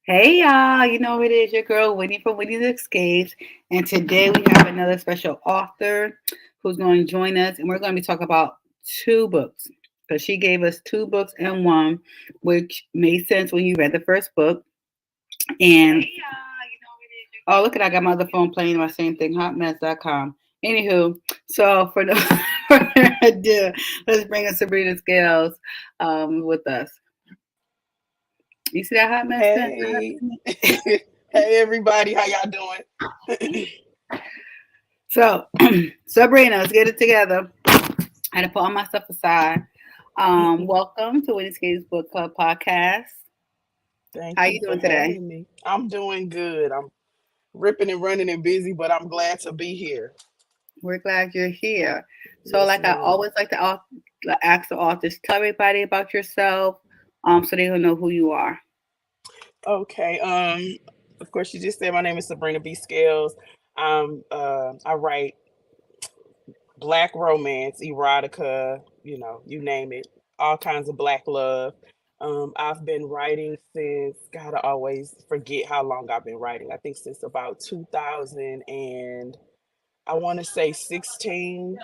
Hey y'all, you know who it is, your girl Whitney from Whitney's Escapes. And today we have another special author who's going to join us, and we're going to be talking about two books. Because she gave us two books in one, which made sense when you read the first book. And oh, look at I got my other phone playing my same thing, hotmess.com. Anywho, so for no further ado, let's bring in Sabrina Scales with us. You see that hot mess thing? Hey, hey everybody, how y'all doing? So, Sabrina, let's get it together. I had to put all my stuff aside. Welcome to Winnie Skates Book Club podcast. How Thank you you for doing today? having me. I'm doing good. I'm ripping and running and busy, but I'm glad to be here. We're glad you're here. So, Yes, like I ma'am. always like to ask the authors, tell everybody about yourself, so they will know who you are. Okay. Of course, you just said my name is Sabrina B. Scales. I write black romance, erotica, you name it, all kinds of black love. I've been writing since, God, I always forget how long I've been writing. I think since about 2000 and I want to say 16,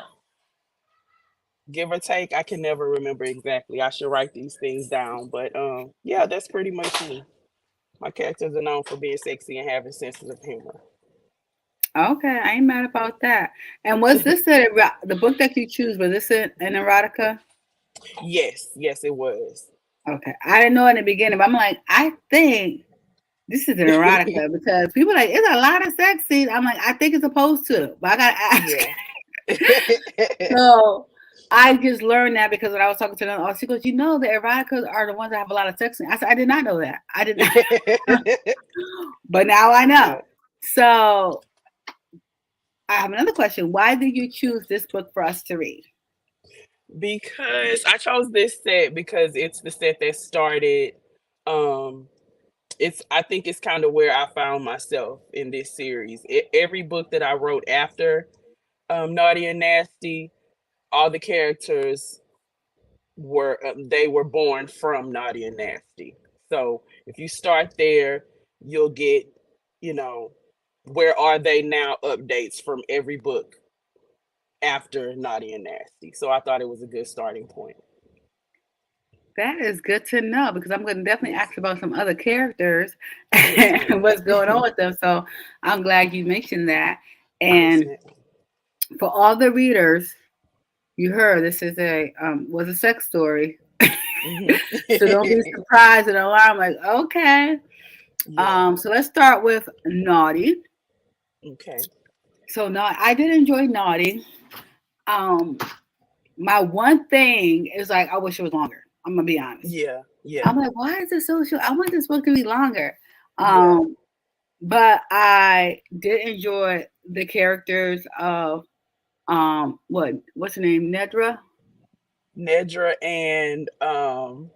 give or take. I can never remember exactly. I should write these things down. But yeah, that's pretty much me. My characters are known for being sexy and having senses of humor. Okay, I ain't mad about that. And was this the book that you choose? Was this an erotica? Yes, yes, it was. Okay, I didn't know in the beginning, but I'm like, I think this is an erotica because people are like it's a lot of sex scenes. I'm like, I think it's supposed to, but I gotta ask. Yeah. So I just learned that because when I was talking to them, she goes, "You know, the eroticas are the ones that have a lot of sex scenes." I said, "I did not know that. I did not," but now I know. Yeah. So I have another question. Why did you choose this book for us to read? Because I chose this set because it's the set that started um it's I think it's kind of where I found myself in this series. Every book that I wrote after Naughty and Nasty, all the characters were they were born from Naughty and Nasty. So if you start there, you'll get, you know, where are they now updates from every book after Naughty and Nasty. So I thought it was a good starting point. That is good to know because I'm going to definitely Yes. ask about some other characters Yes, and ma'am. what's going on with them. So I'm glad you mentioned that. Yes, And ma'am. for all the readers, you heard this is a was a sex story. Hmm. So don't be surprised and alarmed. Like, okay. Yeah. So let's start with Naughty. Okay. So now I did enjoy Naughty. Um, my one thing is like I wish it was longer. I'm gonna be honest. Yeah. Yeah. I'm like, why is it so short? I want this book to be longer. Yeah. Um, but I did enjoy the characters of what's her name? Nedra? Nedra and God,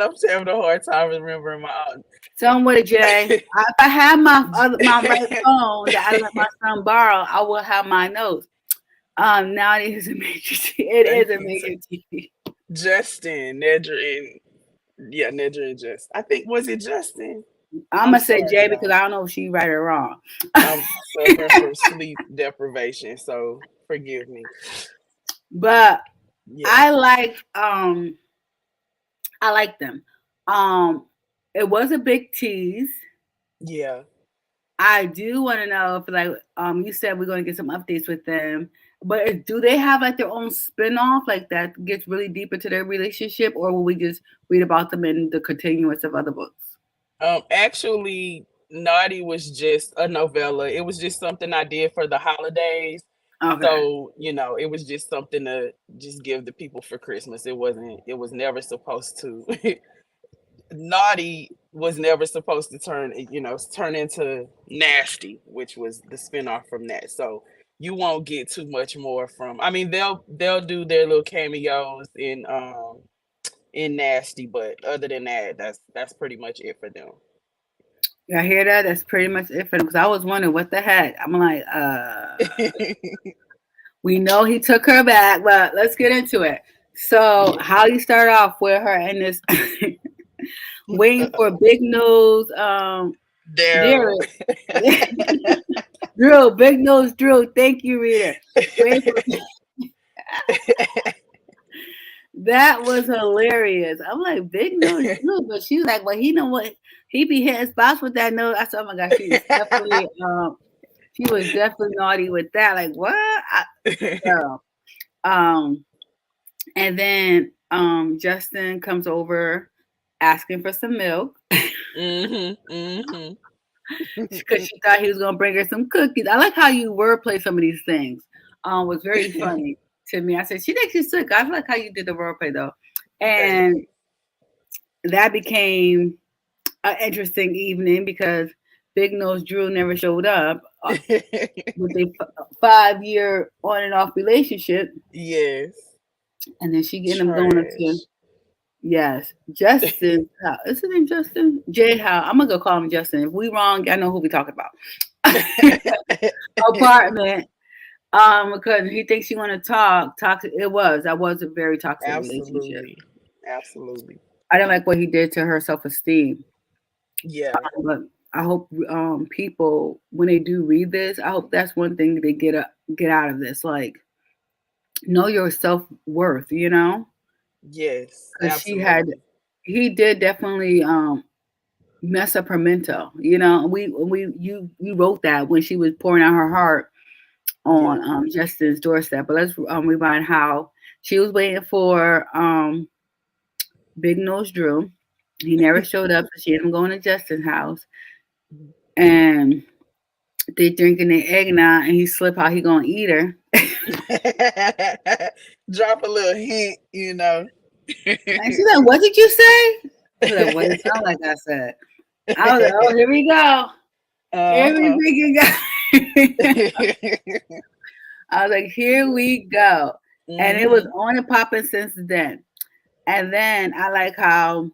I'm having a hard time remembering my aunt. Some with a J. If I had my right phone that I let my son borrow, I will have my notes. Now it is a major T. It is a major T. Justin, Nedra, and yeah, Nedra and Justin. I think was it Justin? I'm I'm gonna say sorry, J because y'all. I don't know if she right or wrong. I'm suffering from sleep deprivation, so forgive me. But Yeah, I like them. Um, it was a big tease. yeah. I do want to know if like you said we're going to get some updates with them, but do they have like their own spin-off like that gets really deep into their relationship, or will we just read about them in the continuance of other books? Actually, Naughty was just a novella. It was just something I did for the holidays. Okay. So, it was just something to just give the people for Christmas. It was never supposed to Naughty was never supposed to turn into Nasty, which was the spinoff from that. So you won't get too much more from. I mean, they'll do their little cameos in Nasty, but other than that, that's pretty much it for them. Y'all hear that? That's pretty much it for them. Because I was wondering what the heck. I'm like, we know he took her back, but let's get into it. So, how you start off with her in this Waiting for Big Nose, Daryl. Derek. Drew, Big Nose Drew. Thank you, Rita. Waiting for that was hilarious. I'm like, Big Nose Drew, but she's like, well, he know what he be hitting spots with that nose. I said, oh my gosh, she was definitely naughty with that. Like, what? Girl. Um, and then Justin comes over asking for some milk because she thought he was gonna bring her some cookies. I like how you wordplay some of these things. Was very funny to me. I said she thinks she's sick. I like how you did the wordplay though, and that became an interesting evening because Big Nose Drew never showed up with a 5-year on and off relationship. Yes. And then she getting him going up to Justin. Is his name Justin? J How. I'm gonna go call him Justin. If we wrong, I know who we talking about. Apartment. Because he thinks she want to talk. Toxic. That was a very toxic relationship. Absolutely. I didn't like what he did to her self-esteem. Yeah. But I hope people, when they do read this, I hope that's one thing they get out of this. Like, know your self-worth, you know? Yes. Because he did definitely mess up her mental. You know, you wrote that when she was pouring out her heart on Justin's doorstep. But let's rewind how she was waiting for Big Nose Drew. He never showed up, so she had him going to Justin's house. And they drinking their eggnog, and he slip how he gonna eat her. Drop a little hint, you know. And she's like, "What did you say?" She's like, "What it sound like I said." I was like, "Oh, here we go. Here we go." I was like, "Here we go," and it was on and popping since then. And then I like how,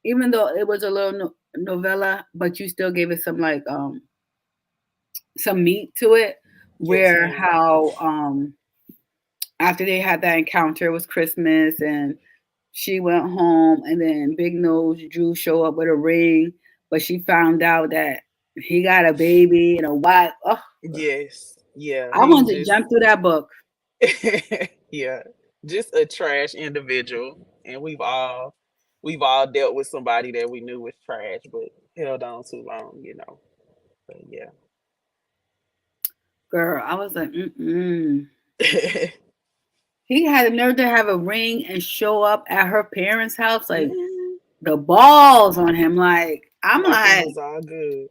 even though it was a little novella, but you still gave it some like some meat to it. Where how after they had that encounter, it was Christmas, and she went home, and then Big Nose Drew show up with a ring, but she found out that he got a baby and a wife. Oh, yes, yeah. I wanted to jump through that book. Yeah, just a trash individual, and we've all dealt with somebody that we knew was trash, but held on too long, you know. But yeah, girl, I was like, He had the nerve to have a ring and show up at her parents' house, like the balls on him. Like it was all good.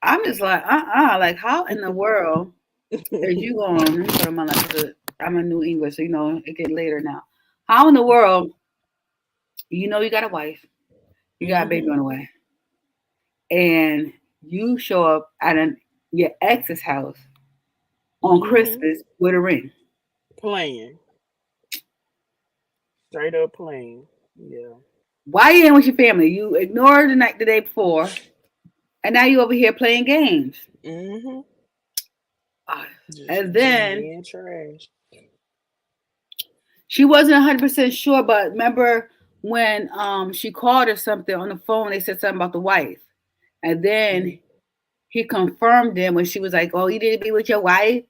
I'm just like, like how in the world is you going? I'm a New English, so you know it get later now. How in the world, you know, you got a wife, you got a baby on the way, and you show up at your ex's house on Christmas with a ring? Playing. Straight up playing. Yeah. Why you in with your family? You ignored the day before, and now you over here playing games. And then trash. She wasn't 100% sure, but remember when she called or something on the phone, they said something about the wife, and then he confirmed it when she was like, "Oh, you didn't be with your wife."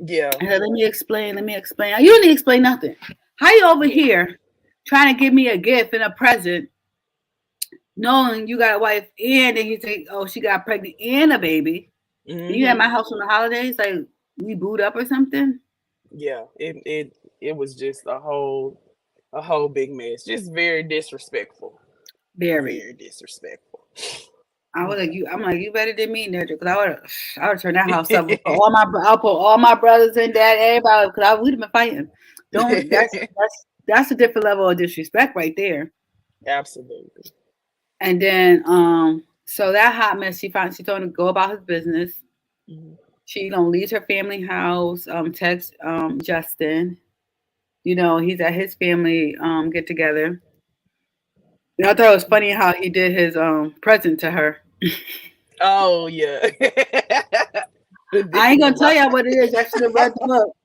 Yeah. And said, let me explain. You don't need to explain nothing. How you over here trying to give me a gift and a present, knowing you got a wife, and then you say, "Oh, she got pregnant and a baby." You at my house on the holidays, like we booed up or something. Yeah, it was just a whole big mess. Just very disrespectful. Very disrespectful. I was like, I'm like, you better than me, Nedra, because I would turn that house up. I'll put all my brothers and dad, everybody, because we'd have been fighting. That's a different level of disrespect right there. Absolutely. And then, so that hot mess, she told him to go about his business. She leaves her family house, text Justin. You know, he's at his family get together. And I thought it was funny how he did his present to her. Oh yeah. I ain't gonna tell y'all what it is. I should have read the book.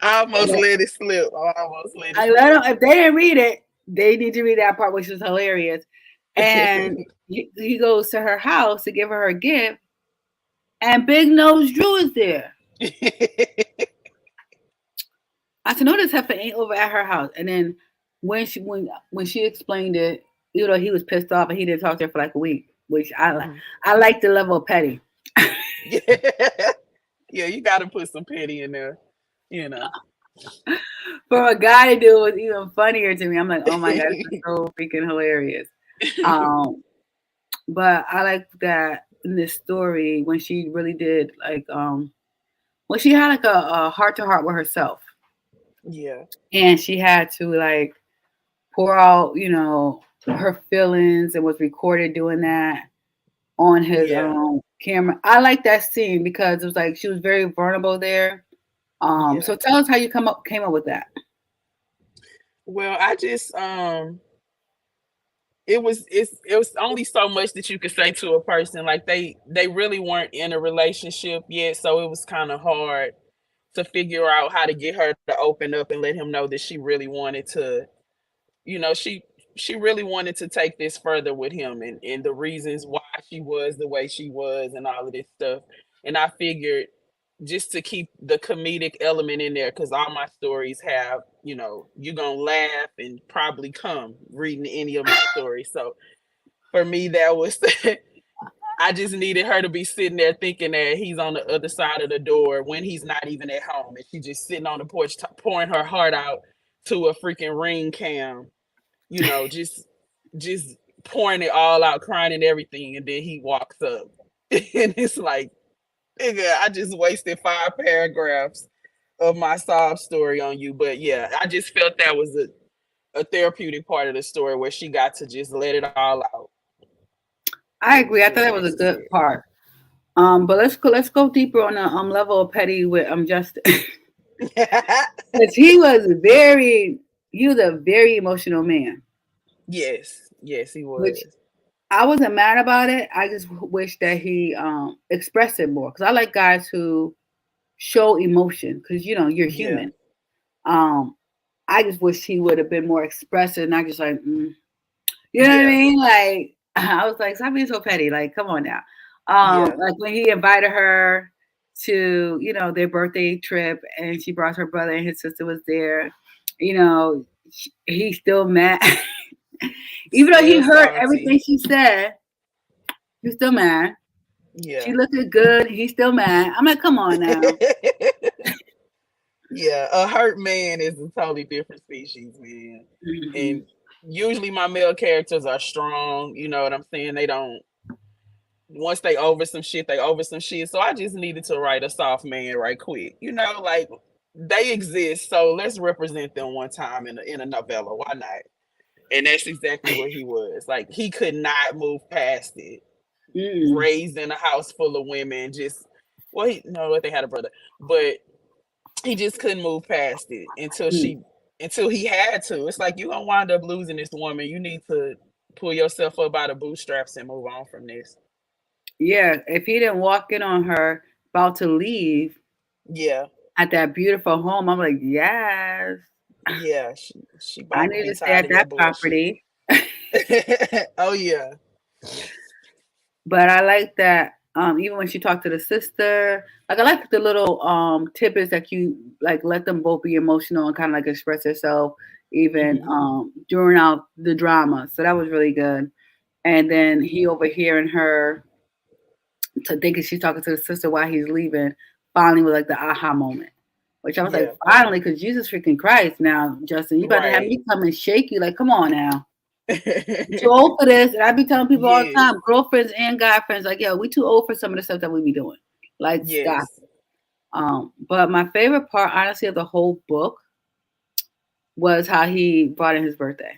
I almost let it slip. I let them. If they didn't read it, They need to read that part, which is hilarious. And he goes to her house to give her her gift, and Big Nose Drew is there. I said, no, this heifer ain't over at her house. And then when she explained it, you know, he was pissed off and he didn't talk to her for like a week, which I like. Mhm. I like the level of petty. Yeah. Yeah, you got to put some petty in there, you know. For a guy to do it was even funnier to me. I'm like, oh my god, this is so freaking hilarious. Um, but I like that in this story when she really did like when she had like a heart to heart with herself, Yeah, and she had to like pour out, you know, her feelings and was recorded doing that on his yeah, camera. I like that scene because it was like she was very vulnerable there. yeah. So tell us how you came up with that. Well, I just it was only so much that you could say to a person. Like they really weren't in a relationship yet, so it was kind of hard to figure out how to get her to open up and let him know that she really wanted to, you know, she really wanted to take this further with him, and the reasons why she was the way she was and all of this stuff. And I figured just to keep the comedic element in there, because all my stories have, you know, you're gonna laugh and probably come reading any of my stories. So for me, that was I just needed her to be sitting there thinking that he's on the other side of the door when he's not even at home, and she just sitting on the porch pouring her heart out to a freaking ring cam, you know, just pouring it all out, crying and everything, and then he walks up, and it's like, nigga, I just wasted 5 paragraphs of my sob story on you. But yeah, I just felt that was a therapeutic part of the story where she got to just let it all out. I It agree. was I thought just that was a good necessary. part. But let's go deeper on the level of petty with Justin. Because he was a very emotional man, Yes, yes, he which was. I wasn't mad about it. I just wish that he expressed it more. Because I like guys who show emotion. Because you know you're Yeah, human. Um, I just wish he would have been more expressive, not just like, you know what I yeah, mean? Like I was like, stop being so petty. Like, come on now. yeah, Like when he invited her to, you know, their birthday trip, and she brought her brother and his sister was there. You know, he's still mad, even though he still heard everything salty. she said. He's still mad. She Yeah. looked good. He's still mad. I'm like, come on now. Yeah, a hurt man is a totally different species, man. Mhm. And usually my male characters are strong, you know what I'm saying? They don't, once they over some shit, they over some shit. So I just needed to write a soft man right quick. You know, like they exist, so let's represent them one time in a novella. Why not? And that's exactly what he was. Like he could not move past it. Mm-mm. Raised in a house full of women, just well, he no, they had a brother, but he just couldn't move past it Mm. until he had to. It's like you gonna wind up losing this woman. You need to pull yourself up by the bootstraps and move on from this. Yeah, if he didn't walk in on her about to leave Yeah, at that beautiful home, I'm like, yes, yeah. She I about to need be to stay tired at of that your bullshit. property. Oh yeah, But I like that. Even when she talked to the sister, like I like the little tidbits that you like let them both be emotional and kind of like express themselves even hmm during out the drama. So that was really good. And then he yeah, overhearing her to thinking she's talking to the sister while he's leaving, finally was like the aha moment. Which I was like, yeah. finally, because Jesus freaking Christ, now Justin, you about to have Right. me come and shake you. Like, come on now. You too old for this. And I be telling people all the Yes, time, girlfriends and guy friends, like, yo, we too old for some of the stuff that we be doing. Like, stop. yes, But my favorite part, honestly, of the whole book was how he brought in his birthday.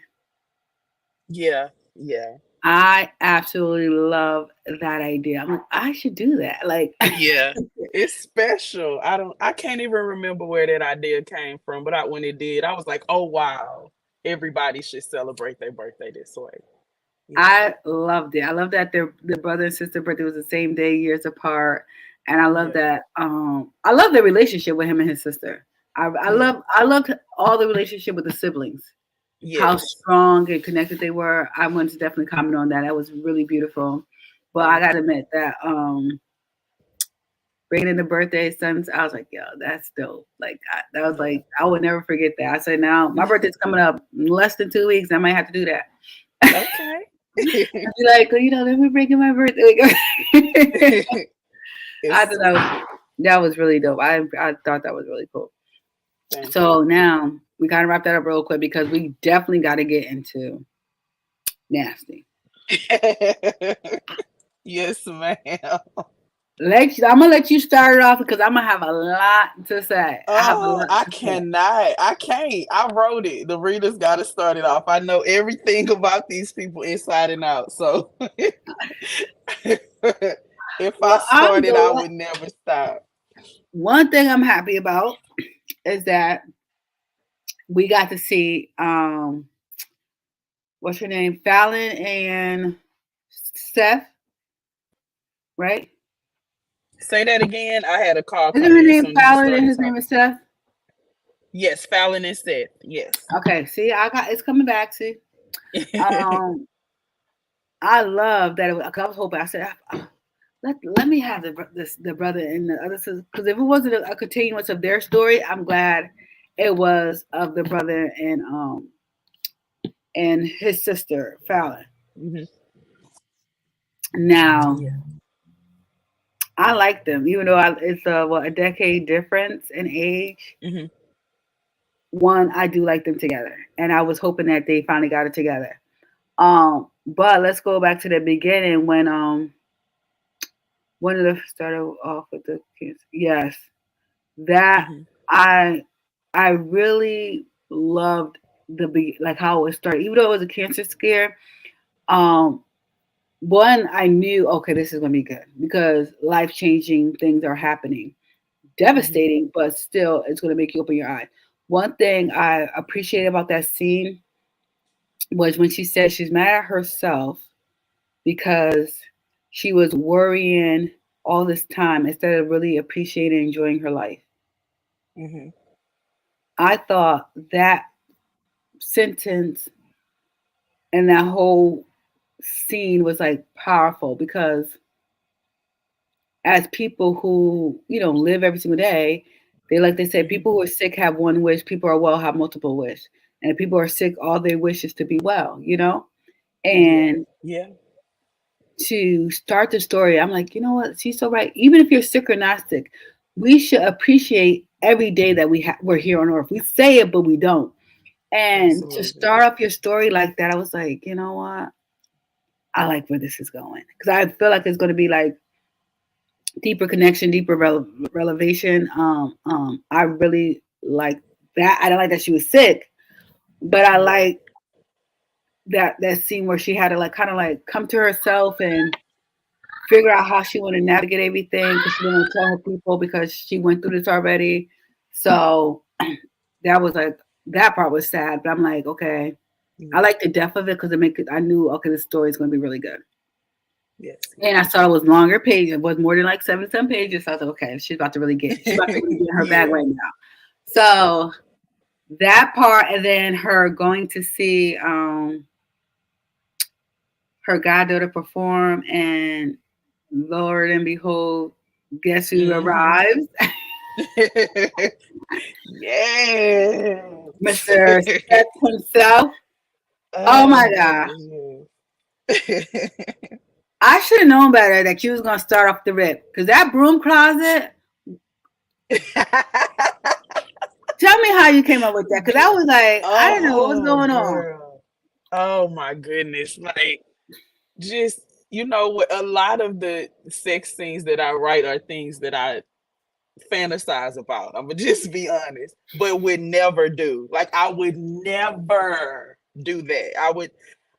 yeah, yeah. I absolutely love that idea. I'm like, I should do that. Like, Yeah, it's special. I can't even remember where that idea came from, but when it did, I was like, "Oh wow, everybody should celebrate their birthday this way." You know? I loved it. I love that their brother and sister birthday was the same day, years apart, and I love Yeah, that. I love the relationship with him and his sister. I yeah, loved all the relationship with the siblings. how Yes. strong and connected they were. I wanted to definitely comment on that. That was really beautiful. But I Thank gotta you. admit that bringing in the birthday sons, I was like, yo, that's dope. Like that was Yeah. like I would never forget that. I said, now my birthday's coming up in less than 2 weeks. I might have to do that. Okay. I'd be like, well, let me break in my birthday. I It's thought that was really dope. I thought that was really cool. thank you. So now we gotta wrap that up real quick because we definitely got to get into nasty. Yes, ma'am. I'm gonna let you start it off because I'm gonna have a lot to say. I have a Oh, lot I to say. cannot. I can't. I wrote it. The reader's got to start it off. I know everything about these people inside and out. So if I Well, I'm started, I the would never stop. one thing I'm happy about is that we got to see what's her name, Fallon and Seth, right? Say that again. I had a call Isn't come her in as name soon as you Fallon and started his name talking. is Seth? Yes, Fallon and Seth. Yes. Okay, see, I got it's coming back. See, um, I love that. 'Cause I was hoping. I said, let me have the brother and the other sister because if it wasn't a continuance of their story, I'm glad it was of the brother and his sister Fallon. Hmm. Now Yeah. I like them, even though it's a decade difference in age. Hmm. One, I do like them together, and I was hoping that they finally got it together. But let's go back to the beginning when one of the started off with the kids. Yes, that Hmm. I I really loved like how it started, even though it was a cancer scare. Um, one, I knew okay, this is gonna be good because life changing things are happening, Hmm. devastating, but still, it's gonna make you open your eye. One thing I appreciate about that scene was when she said she's mad at herself because she was worrying all this time instead of really appreciating and enjoying her life. Hmm. I thought that sentence and that whole scene was like powerful because as people who live every single day, they say Hmm. people who are sick have one wish, people who are well have multiple wish, and if people are sick, all they wish is to be well. Yeah. And Yeah. to start the story, I'm like, you know what? She's so right. Even if you're sick or not sick, we should appreciate every day that we're here on earth. We say it, but we don't. And to Absolutely. start off your story like that, I was like, you know what? I like where this is going because I feel like it's going to be like deeper connection, deeper relevation. I really like that. I don't like that she was sick, but I Yeah. like that scene where she had to like kind of like come to herself and figure out how she want to navigate everything because she didn't want to tell her people because she went through this already. So that was like that part was sad, but I'm like, okay, I Yeah. like the depth of it because it make it. I knew okay, this story is going to be really good. Yes. And I saw it was longer pages. It was more than like 7 pages. So I was like, okay, she's about to really get in her bag Yeah. right now. So that part, and then her going to see her goddaughter perform, and Lord and behold, guess who Hmm. arrives? Yes. Mr. Seth himself. Oh Oh my my god. goodness. I should have known better that you was gonna start off the rip. Cause that broom closet, tell me how you came up with that. Cause I was like, I didn't know what was Oh going on. girl. Oh my goodness. Like just what a lot of the sex scenes that I write are things that I fantasize about. I'm gonna just be honest, but would never do. Like I would never do that.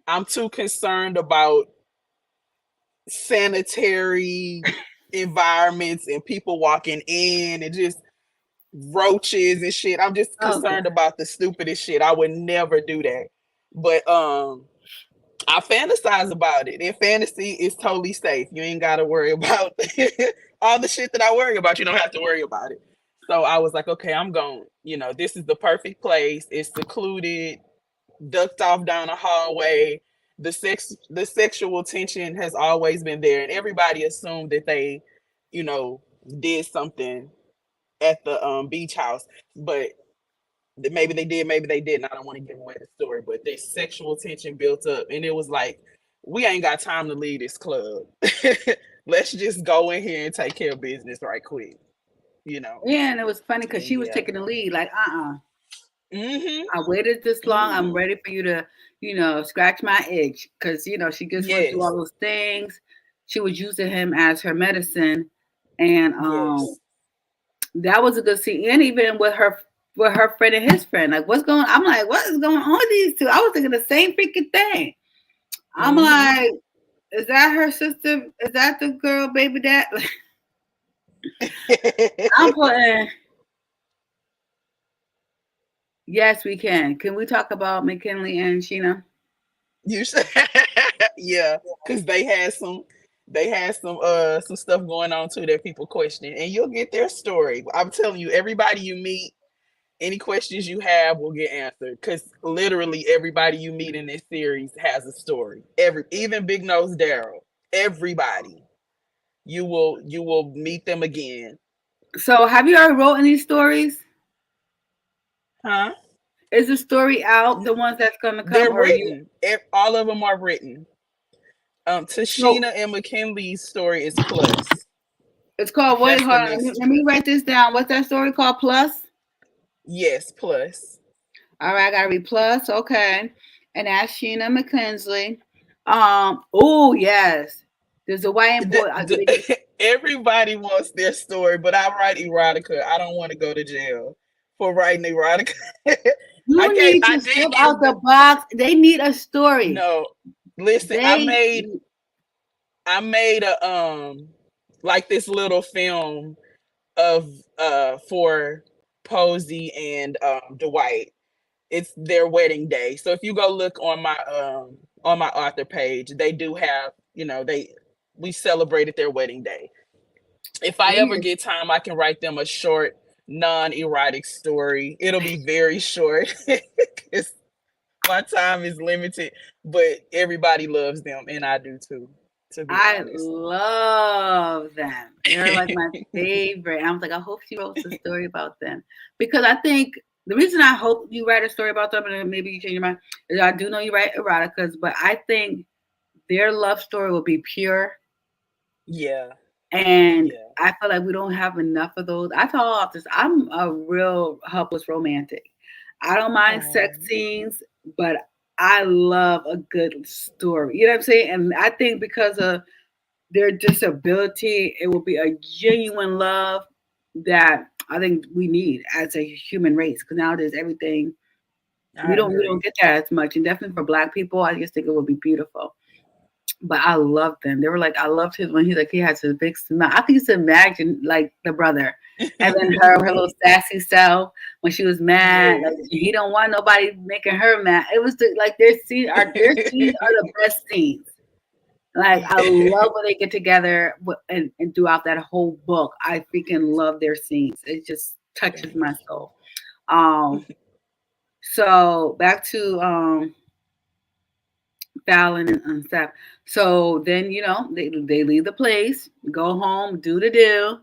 I'm too concerned about sanitary environments and people walking in and just roaches and shit. I'm just Oh god. concerned about the stupidest shit. I would never do that. But I fantasize about it. And fantasy is totally safe. You ain't gotta worry about all the shit that I worry about. You don't have to worry about it. So I was like, okay, I'm going. This is the perfect place. It's secluded. ducked off down a hallway. The sexual tension has always been there, and everybody assumed that they, you know, did something at the beach house, but maybe they did, maybe they didn't. I don't want to give away the story, but their sexual tension built up, and it was like, we ain't got time to leave this club. Let's just go in here and take care of business right quick, you know. Yeah, and it was funny because And she was yeah. taking the lead, like, Mhm. I waited this long. I'm Mhm. ready for you to, scratch my itch. Because, she just went through all Yes. those things. She was using him as her medicine. And Yes. that was a good scene. And even with her friend and his friend. Like, what's going on? I'm like, what is going on with these two? I was thinking the same freaking thing. I'm Mhm. like, is that her sister? Is that the girl, baby dad? I'm putting, yes, we can. Can we talk about McKinley and Sheena? You should, yeah, because they had some stuff going on too that people question, and you'll get their story. I'm telling you, everybody you meet, any questions you have will get answered. Because literally everybody you meet in this series has a story. Even Big Nose Daryl, everybody you will meet them again. So, have you ever wrote any stories? Huh? Is the story out? The ones that's gonna come, They're or you? written. All of them are written. So Tashina and McKinley's story is plus. it's called. Wait, That's hold the on. next. Let me write this down. What's that story called? Plus. Yes, plus. All right, I gotta read plus. Okay, and that's Sheena McKinsley. Oh yes, there's a white boy. Everybody wants their story, but I write erotica. I don't want to go to jail for writing erotica. I You can't. need I to did step out give the the box. They need a story. no. Listen, I They made I made a like this little film of for Posey and Dwight. It's their wedding day. So if you go look on my author page, they do have, they we celebrated their wedding day. If I they ever need. get time, I can write them a short, non-erotic story. It'll be very short because my time is limited, but everybody loves them, and I do too, to be I honest. love them. They're like my favorite. I was like, I hope she wrote a story about them because I think the reason I hope you write a story about them and then maybe you change your mind is I do know you write eroticas, but I think their love story will be pure. Yeah, And yeah. I feel like we don't have enough of those. I tell all this, I'm a real helpless romantic. I don't mind sex Oh, scenes, but I love a good story. You know what I'm saying? And I think because of their disability, it will be a genuine love that I think we need as a human race. Because nowadays, everything I we don't agree. get that as much, and definitely for Black people, I just think it would be beautiful. But I loved them. They were like, I loved his when he's like he has his big smile. I can just imagine like the brother, and then her little sassy self when she was mad. Like Yes. he don't want nobody making her mad. It was like their scenes are the best scenes. Like I love when they get together and throughout that whole book, I freaking love their scenes. It just touches my soul. Um, so back to Fallon and stuff. So then they leave the place, go home, do the do,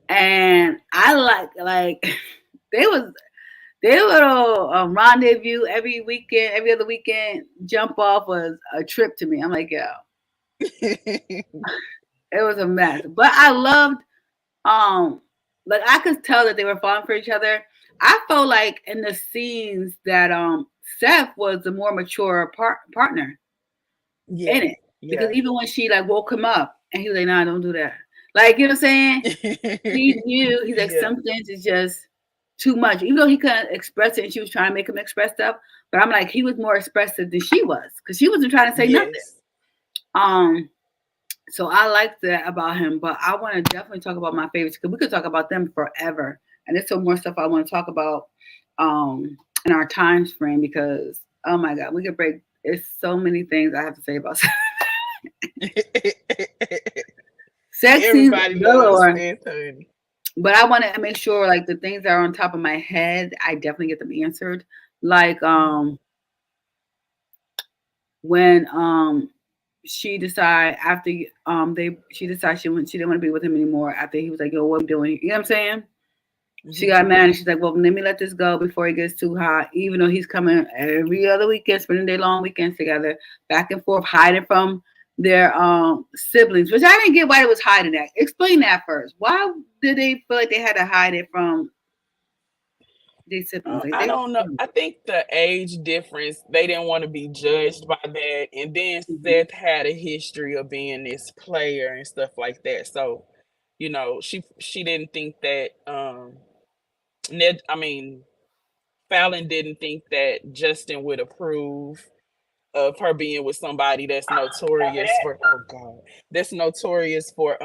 and I like they was their little rendezvous every weekend, every other weekend jump off was a trip to me. I'm like, yo, it was a mess, but I loved um like I could tell that they were falling for each other. I felt like in the scenes that Seth was the more mature partner in Yeah, it. Because yeah. even when she like woke him up and he was like, nah, don't do that. Like, you know what I'm saying? He knew he's like Yeah. some things is just too much. Even though he couldn't express it and she was trying to make him express stuff. But I'm like, he was more expressive than she was. Because she wasn't trying to say nothing. Yes. Um so I like that about him, but I want to definitely talk about my favorites because we could talk about them forever. And there's some more stuff I want to talk about in our time frame because oh my god, we could break. It's so many things I have to say about sex scenes Everybody loves galore. Anthony. But I want to make sure like the things that are on top of my head, I definitely get them answered. Like Mhm. when she decided after she decided she didn't want to be with him anymore after he was like, yo, what are we doing? You know what I'm saying? She Mhm. got mad and she's like, well, let me let this go before it gets too hot. Even though he's coming every other weekend, spending their long weekends together, back and forth, hiding from their siblings, which I didn't get why it was hiding that. Explain that first. Why did they feel like they had to hide it from these siblings? Like I they don't know. I think the age difference, they didn't want to be judged by that. And then Mhm. Seth had a history of being this player and stuff like that. So, she didn't think that Ned I mean, Fallon didn't think that Justin would approve of her being with somebody that's notorious for that's notorious for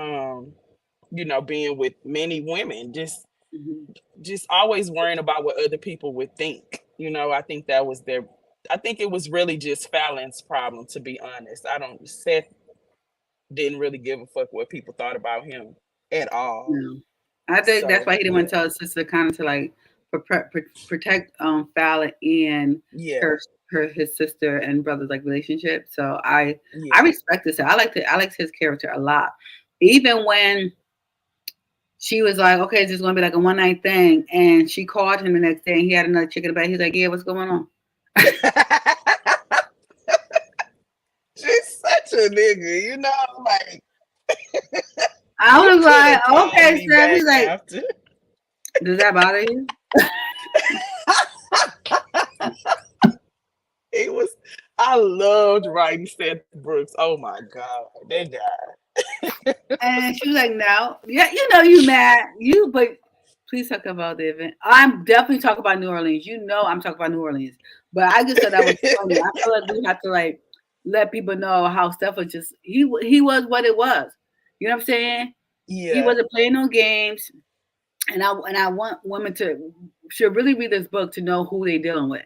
being with many women. Mhm. Just always worrying about what other people would think. I think that was I think it was really just Fallon's problem, to be honest. I don't Seth didn't really give a fuck what people thought about him at all. No. I think that's So why he didn't want yeah. to tell his sister, kind of to like protect Fallon and Yeah. her his sister and brother's like relationship. So I Yeah. respect this. I liked his character a lot. Even when she was like, okay, it's just gonna be like a one night thing, and she called him the next day and he had another chick in the bed. He's like, yeah, what's going on? Just such a nigga, like I you was could have like, called okay, me Steph. He's back like, after. does that bother you? It was I loved writing Seth Brooks. Oh my God. That guy. And she was like, no. Yeah, you know you mad. But please talk about the event. I'm definitely talking about New Orleans. You know I'm talking about New Orleans. But I just thought that was funny. I feel like we have to like let people know how Steph was just he was what it was. You know what I'm saying? He Yeah. wasn't playing no games. And I want women to should really read this book to know who they dealing with.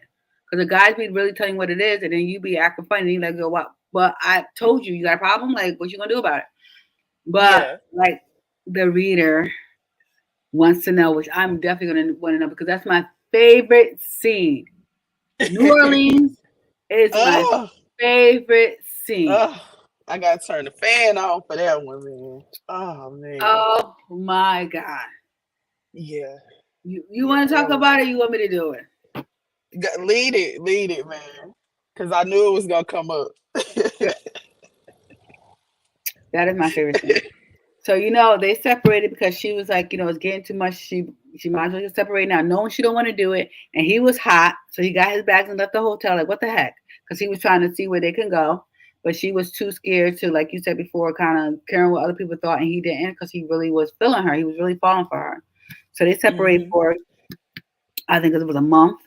Because the guys be really telling what it is, and then you be acting funny, and you like, go, what? But I told you, you got a problem. Like, what you gonna do about it? But Yeah. like the reader wants to know, which I'm definitely gonna want to know because that's my favorite scene. New Orleans is my Oh, favorite scene. oh, I gotta turn the fan on for that one, man. Oh man. Oh my god! Yeah. You Yeah. want to talk That was about it? You want me to do it? lead it, man. Cause I knew it was gonna come up. Yeah, that is my favorite scene. So they separated because she was like, it's getting too much. She might as well just separate now, knowing she don't want to do it. And he was hot, so he got his bags and left the hotel. Like, what the heck? Because he was trying to see where they can go, but she was too scared to, like you said before, kind of caring what other people thought, and he didn't because he really was feeling her. He was really falling for her. So they separated Hmm. for, I think it was a month,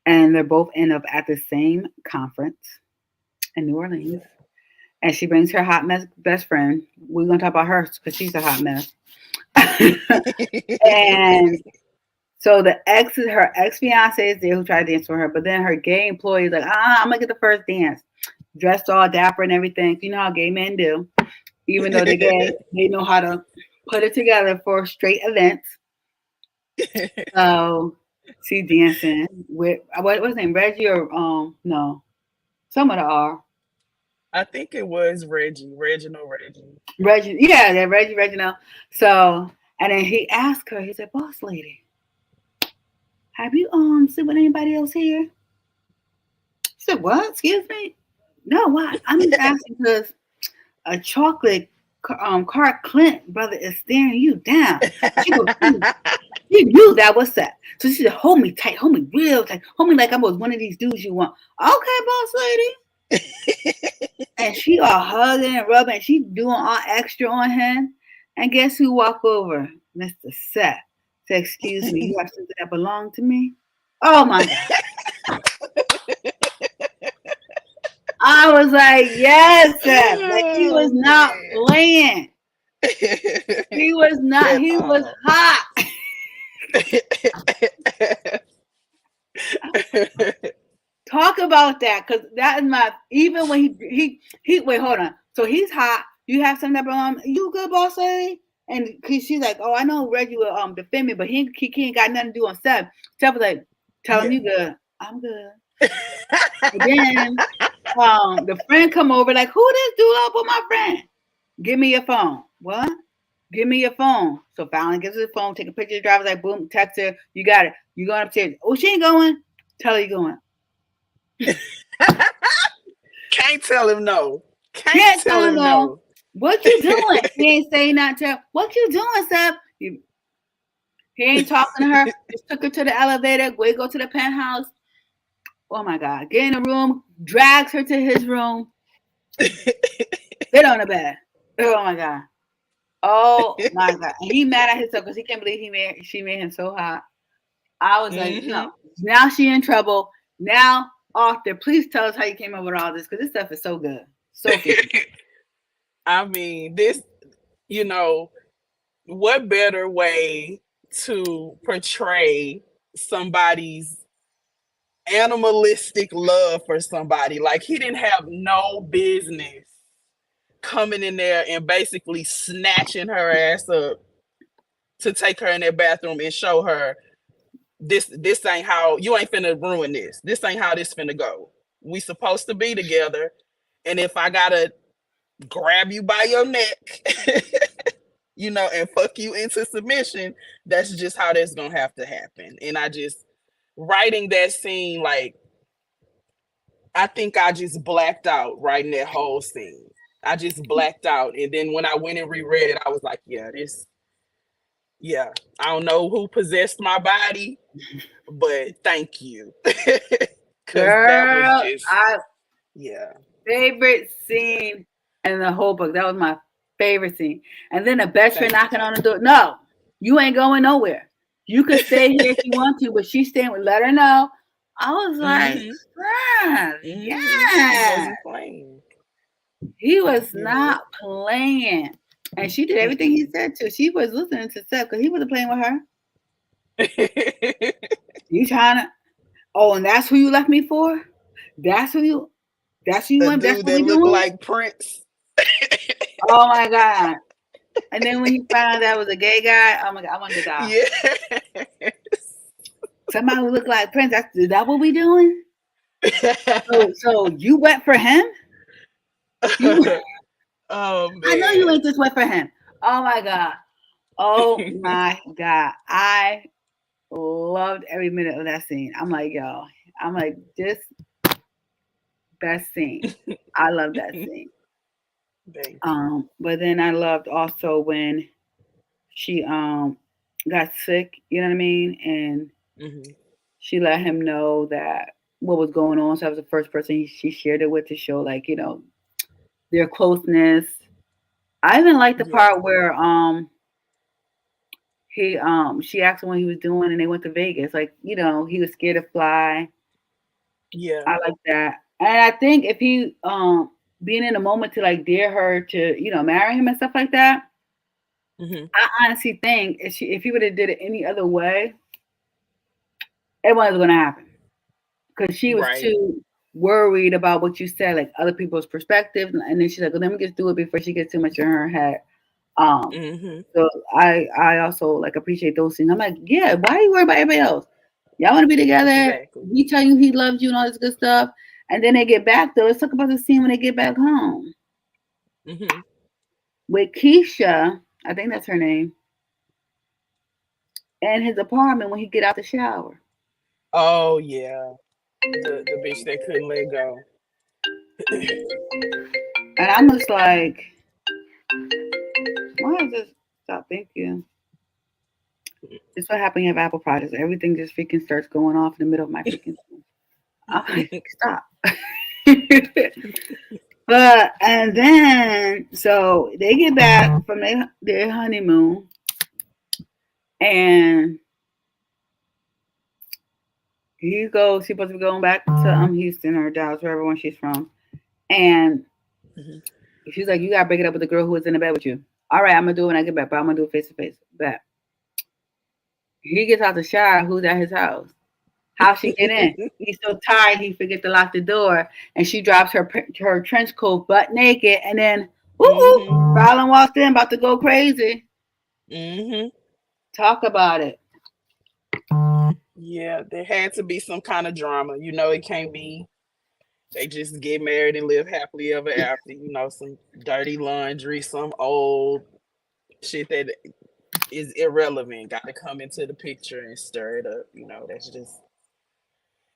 and they're both end up at the same conference in New Orleans. Yeah. And she brings her hot mess best friend. We're gonna talk about her because she's a hot mess. And so her ex fiance is there who tried to dance for her, but then her gay employee is like, I'm gonna get the first dance, dressed all dapper and everything. You know how gay men do. Even though they're gay, they know how to put it together for straight events. So she's dancing with what was his name, Reggie or no, some of the R. I think it was Reginald Reggie. Reggie, yeah, that Reggie Reginald. So and then he asked her, he said, "Boss lady, have you seen with anybody else here?" She said, "What? Excuse me? No, why? I'm just asking because a chocolate Clark Clint brother is staring you down." She goes, "You knew that was that." So she said, "Hold me tight, hold me real tight, hold me like I was one of these dudes you want." Okay, boss lady. And she all hugging and rubbing. And she doing all extra on him. And guess who walked over? Mr. Seth. Said, "Excuse me, you have something that belonged to me?" Oh my God. I was like, yes, Seth. Like he was Oh not man. playing. He was not, At he was all. hot. Talk about that. Cause that is my even when he wait, hold on. So he's hot. You have something that belong, you good, boss lady? And she's like, oh, I know Reggie will defend me, but he ain't got nothing to do on Seth. Seth was like, tell him Yeah. you good. I'm good. And then The friend come over like, who this dude up with my friend? Give me your phone. What? Give me your phone. So Fallon gives her the phone, take a picture of the driver's like, boom, text her. You got it. You going upstairs. Oh, she ain't going. Tell her you going. Can't tell him no. Can't Can't tell tell him him no. no. What you doing? He ain't saying not to her. What you doing, Seth? He ain't talking to her. Just took her to the elevator. Go to the penthouse. Oh my God. Get in the room. Drags her to his room. Sit on the bed. Oh my God. Oh my God. And he mad at himself because he can't believe she made him so hot. I was like, no. Now she in trouble. Now, Arthur, please tell us how you came up with all this because this stuff is so good. So good. I mean, this, what better way to portray somebody's animalistic love for somebody? Like, he didn't have no business coming in there and basically snatching her ass up to take her in their bathroom and show her this ain't how, you ain't finna ruin this. This ain't how this finna go. We supposed to be together. And if I gotta grab you by your neck, and fuck you into submission, that's just how that's gonna have to happen. And writing that scene, like, I think I just blacked out writing that whole scene. I just blacked out. And then when I went and reread it, I was like, I don't know who possessed my body, but thank you. Because that was Girl, just, favorite scene in the whole book. That was my favorite scene. And then the best friend knocking on the door. No, you ain't going nowhere. You could stay here if you want to, but she's staying with, let her know. I was like, He wasn't playing. He was not playing. And she did everything he said to. She was listening to Seth because he wasn't playing with her. You trying to, and that's who you left me for? That's who you went. That's what we doing? Like Prince. Oh my God. And then when he found out that was a gay guy, oh my God, I wanted to die. Yes. Somebody who looked like Prince. Is that what we doing? So you went for him? Oh man. I know you ain't just went for him. Oh my God. Oh my God. I loved every minute of that scene. I'm like, yo, this best scene. I love that scene. But then I loved also when she got sick, you know what I mean? And she let him know that what was going on. So I was the first person she shared it with to show, like, their closeness. I even liked the part where she asked him what he was doing and they went to Vegas. Like, he was scared to fly. Yeah. I like that. And I think if he being in a moment to like dare her to, marry him and stuff like that, I honestly think if he would have did it any other way, it wasn't gonna happen. Because she was too worried about what you said, like other people's perspective. And then she's like, well, let me just do it before she gets too much in her head. So I also like appreciate those things. I'm like, yeah, why are you worried about everybody else? Y'all want to be together. Exactly. He tell you he loves you and all this good stuff. And then they get back though. Let's talk about the scene when they get back home. With Keisha, I think that's her name, and his apartment when he get out the shower. Oh yeah. The bitch that couldn't let go. And I'm just like, why is this? Stop, thank you. It's what happened at Apple Products. Everything just freaking starts going off in the middle of my freaking scene. I'm like, stop. But and then so they get back from their honeymoon, and she's supposed to be going back to Houston or Dallas, wherever one she's from, and she's like, you gotta break it up with the girl who was in the bed with you. All right, I'm gonna do it when I get back, but I'm gonna do it face to face. Bet. He gets out the shower. Who's at his house? How she get in? He's so tired he forget to lock the door, and she drops her trench coat butt naked, and then Fallon walks in about to go crazy. Talk about it. Yeah, there had to be some kind of drama. It can't be They just get married and live happily ever after. Some dirty laundry, some old shit that is irrelevant got to come into the picture and stir it up.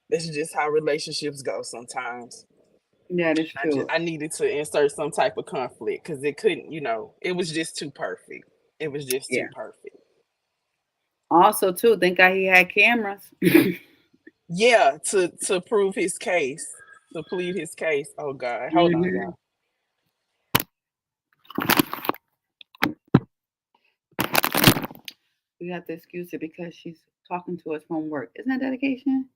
That's just how relationships go sometimes. Yeah, that's true. I needed to insert some type of conflict because it couldn't, it was just too perfect. It was just too Yeah. perfect. Also, too, thank God he had cameras. Yeah, to prove his case, to plead his case. Oh God, hold on, Hmm. y'all. We have to excuse her because she's talking to us from work. Isn't that dedication?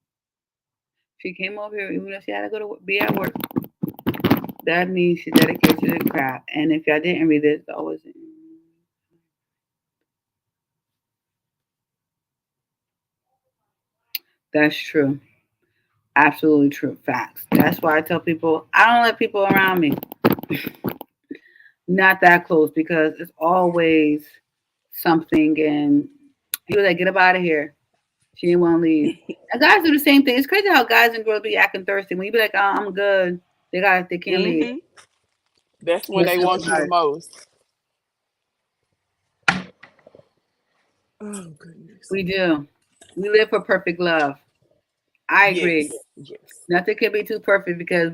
She came over here even though she had to go to be at work. That means she's dedicated to the craft. And if y'all didn't read this, always that's true. Absolutely true. Facts. That's why I tell people I don't let people around me not that close because it's always something. And he was like, "Get up out of here." She didn't want to leave. And guys do the same thing. It's crazy how guys and girls be acting thirsty. When you be like, "Oh, I'm good," they can't leave. Hmm. That's when Let's they talk want you about the it. most. Oh goodness. We do. We live for perfect love. I agree. Yes, yes, Nothing can be too perfect because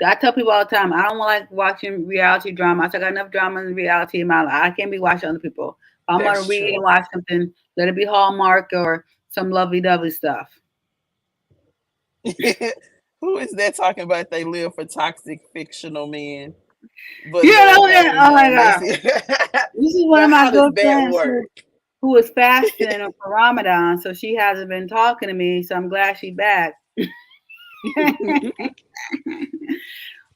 I tell people all the time, I don't like watching reality drama. I got enough drama and reality in my life. I can't be watching other people. If I'm gonna that's read and true. watch something, let it be Hallmark or some lovely dovey stuff. Who is that talking about? They live for toxic fictional men, but You love know that? happens Oh my when they god. see. This is one Now, of my how does good that friends work? who is fasting for Ramadan, so she hasn't been talking to me, so I'm glad she's back.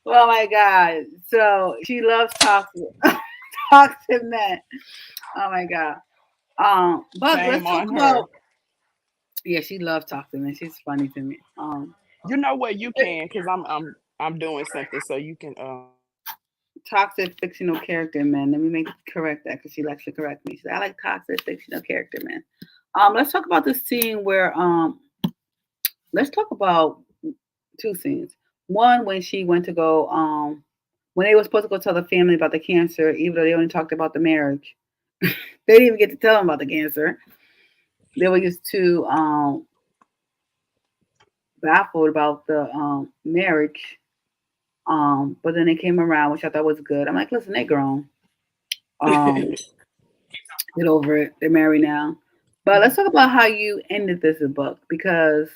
Oh my god. So she loves toxic toxic men. Oh my god. But let's Shame talk on about her. yeah, she loves toxic men. She's funny to me. You know what? You can, because I'm doing something, so you can. Toxic fictional character men. Let me make correct that because she likes to correct me. She said, I like toxic fictional character men. Let's talk about the scene where let's talk about two scenes. One when she went to go when they were supposed to go tell the family about the cancer, even though they only talked about the marriage. They didn't even get to tell them about the cancer. They were just too baffled about the marriage. But then they came around, which I thought was good. I'm like, listen, they grown. Um, get over it. They're married now. But let's talk about how you ended this book because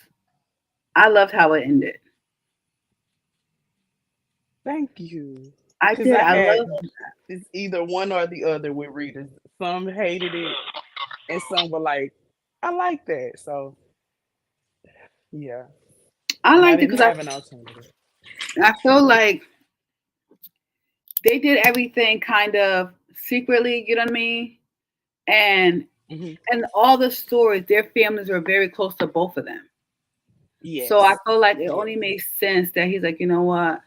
I loved how it ended. Thank you, I because did. I I had love. it's either one or the other with readers. Some hated it, and some were like, "I like that." So yeah, I and I liked it didn't because have an alternative. I feel like they did everything kind of secretly. You know what I mean? And Hmm. and all the stories, their families were very close to both of them. So I Yes, feel like it yes. only makes sense that he's like, you know what?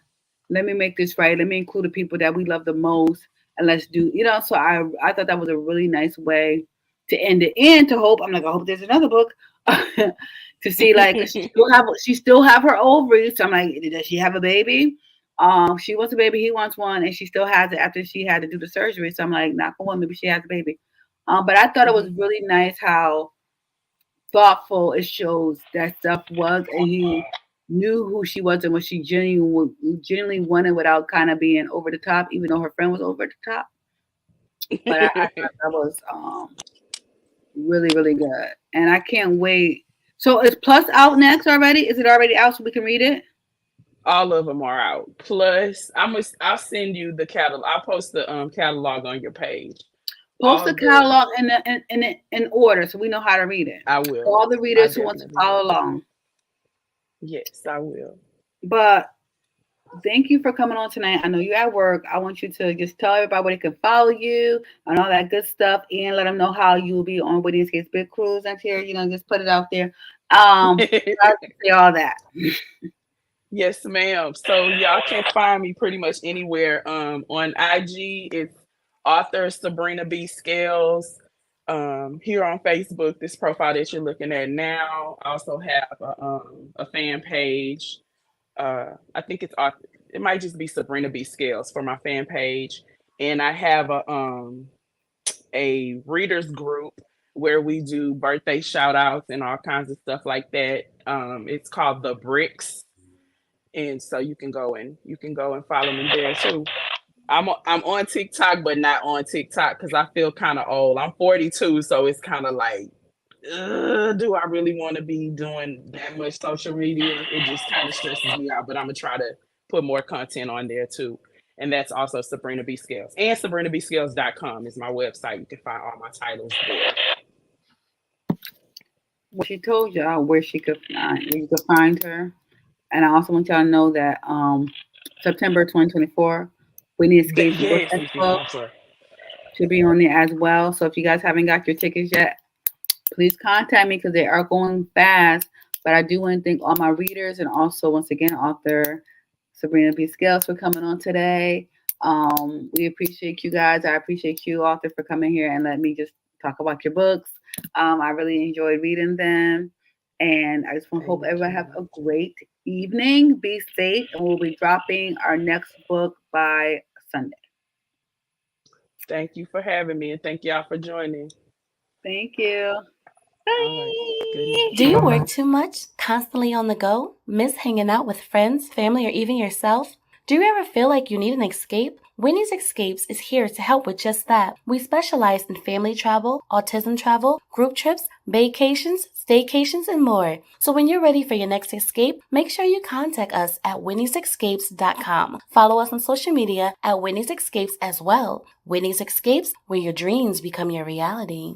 Let me make this right. Let me include the people that we love the most, and let's do. So I thought that was a really nice way to end it, and to hope. I'm like, I hope there's another book to see like 'cause she still have her ovaries. So I'm like, does she have a baby? She wants a baby. He wants one, and she still has it after she had to do the surgery. So I'm like, not for one. Maybe she has a baby. But I thought it was Hmm. really nice how thoughtful it shows that stuff was, and he knew who she was and what she genuinely wanted without kind of being over the top, even though her friend was over the top. But I thought that was really really good, and I can't wait. So is Plus out next already? Is it already out so we can read it? All of them are out. Plus, I'll send you the catalog. I'll post the catalog on your page. Post All the the catalog in order so we know how to read it. I For will. all the I readers who want to definitely follow will. along. Yes, I will. But thank you for coming on tonight. I know you're at work. I want you to just tell everybody where they can follow you and all that good stuff, and let them know how you will be on Whitney's Case Big Cruise next year. Just put it out there. I say all that. Yes, ma'am. So y'all can find me pretty much anywhere. On IG, it's author Sabrina B. Scales. Here on Facebook, this profile that you're looking at now, I also have a fan page. I think it might just be Sabrina B Scales for my fan page, and I have a readers group where we do birthday shout outs and all kinds of stuff like that. It's called The Bricks, and so you can go and follow me there too. I'm on TikTok, but not on TikTok because I feel kind of old. I'm 42, so it's kind of like, do I really want to be doing that much social media? It just kind of stresses me out. But I'm gonna try to put more content on there too. And that's also Sabrina B Scales. And SabrinaBScales.com is my website. You can find all my titles there. Well, she told y'all where you could find her. And I also want y'all to know that September 2024, Whitney Escapes Book Yes, Expo I'm sorry. should be on there as well. So if you guys haven't got your tickets yet, please contact me because they are going fast. But I do want to thank all my readers and also, once again, author Sabrina B. Scales for coming on today. We appreciate you guys. I appreciate you, author, for coming here and let me just talk about your books. I really enjoyed reading them. And I just want to hope Thank everybody have you. a great evening. Be safe. And we'll be dropping our next book by Sunday. Thank you for having me, and thank y'all for joining. Thank you. All right. Good night. Do you Bye. work too much, constantly on the go, miss hanging out with friends, family, or even yourself? Do you ever feel like you need an escape? Winnie's Escapes is here to help with just that. We specialize in family travel, autism travel, group trips, vacations, staycations, and more. So when you're ready for your next escape, make sure you contact us at winniesescapes.com. Follow us on social media at Winnie's Escapes as well. Winnie's Escapes, where your dreams become your reality.